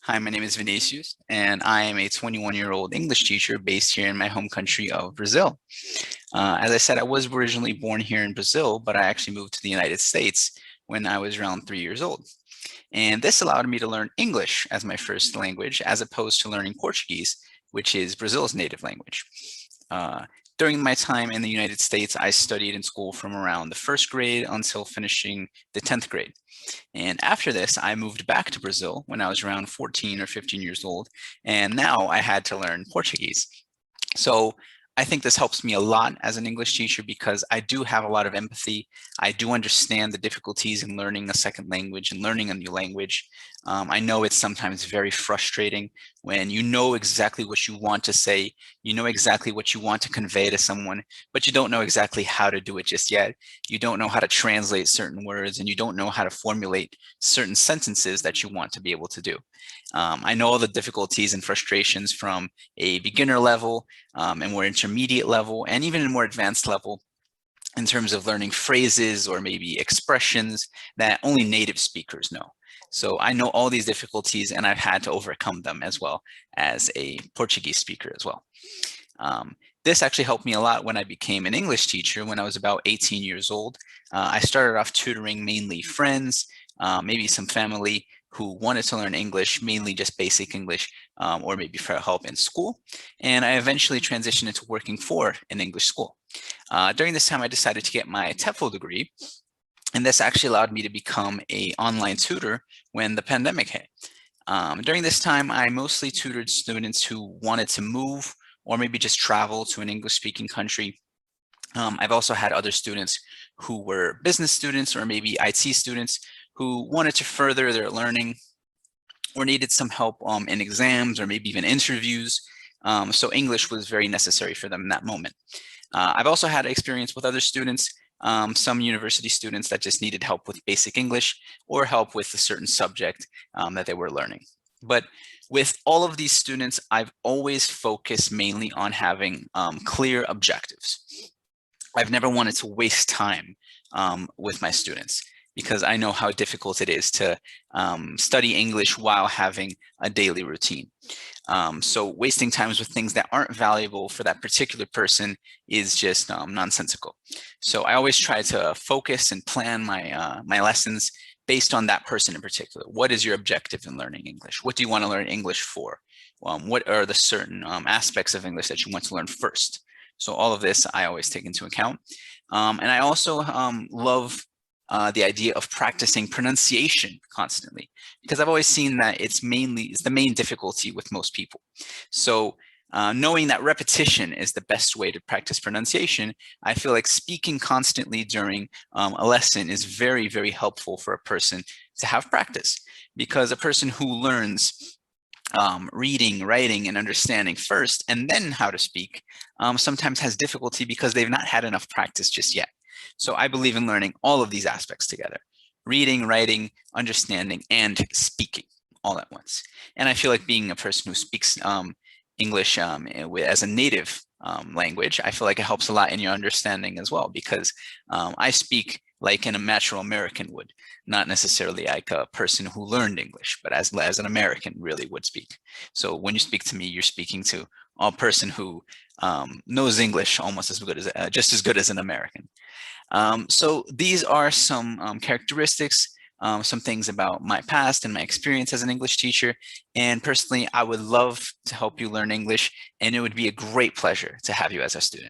Hi, my name is Vinicius, and I am a 21-year-old English teacher based here in my home country of Brazil. As I said, I was originally born here in Brazil, but I actually moved to the United States when I was around 3 years old. And this allowed me to learn English as my first language, as opposed to learning Portuguese, which is Brazil's native language. Uh, During my time in the United States, I studied in school from around the first grade until finishing the 10th grade. And after this, I moved back to Brazil when I was around 14 or 15 years old. And now I had to learn Portuguese. So I think this helps me a lot as an English teacher because I do have a lot of empathy. I do understand the difficulties in learning a second language and learning a new language. I know it's sometimes very frustrating when you know exactly what you want to say, you know exactly what you want to convey to someone, but you don't know exactly how to do it just yet. You don't know how to translate certain words, and you don't know how to formulate certain sentences that you want to be able to do. I know all the difficulties and frustrations from a beginner level, and more intermediate level, and even a more advanced level in terms of learning phrases or maybe expressions that only native speakers know. So I know all these difficulties, and I've had to overcome them as well as a Portuguese speaker as well. This actually helped me a lot when I became an English teacher when I was about 18 years old. I started off tutoring mainly friends, maybe some family who wanted to learn English, mainly just basic English, or maybe for help in school. And I eventually transitioned into working for an English school. During this time, I decided to get my TEFL degree, and this actually allowed me to become an online tutor when the pandemic hit. During this time, I mostly tutored students who wanted to move or maybe just travel to an English-speaking country. I've also had other students who were business students or maybe IT students who wanted to further their learning or needed some help in exams or maybe even interviews. So English was very necessary for them in that moment. I've also had experience with other students, some university students that just needed help with basic English or help with a certain subject that they were learning. But with all of these students, I've always focused mainly on having clear objectives. I've never wanted to waste time with my students because I know how difficult it is to study English while having a daily routine. So wasting times with things that aren't valuable for that particular person is just nonsensical. So I always try to focus and plan my lessons based on that person in particular. What is your objective in learning English? What do you want to learn English for? What are the certain aspects of English that you want to learn first? So all of this I always take into account. And I also love the idea of practicing pronunciation constantly, because I've always seen that it's the main difficulty with most people. So knowing that repetition is the best way to practice pronunciation, I feel like speaking constantly during a lesson is very, very helpful for a person to have practice, because a person who learns reading, writing, and understanding first, and then how to speak, sometimes has difficulty because they've not had enough practice just yet. So I believe in learning all of these aspects together: reading, writing, understanding, and speaking all at once. And I feel like being a person who speaks English as a native language, I feel like it helps a lot in your understanding as well, because I speak like an natural American would, not necessarily like a person who learned English, but as an American really would speak. So when you speak to me, you're speaking to a person who knows English almost as good as, just as good as an American. So these are some characteristics, some things about my past and my experience as an English teacher. And personally, I would love to help you learn English, and it would be a great pleasure to have you as a student.